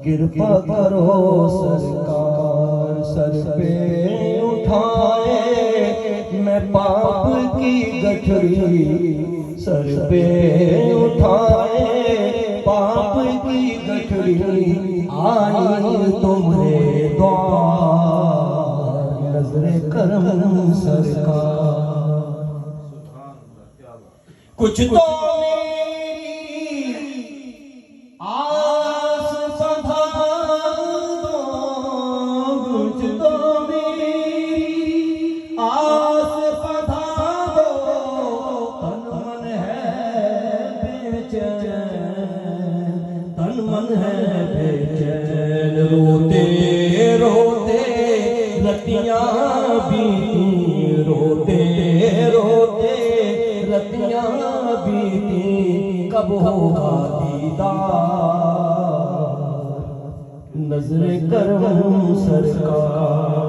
कृपा करो सरकार, सर पे उठाए मैं पाप की गठरी, सर पे उठाए पाप की गठरी, आई तुम्हारे द्वार नजरे करम सरकार। कुछ तो रोते रोते रतियां बीती, रोते रोते रतियां बीती, कब होगा दीदार नजरे करम सरकार।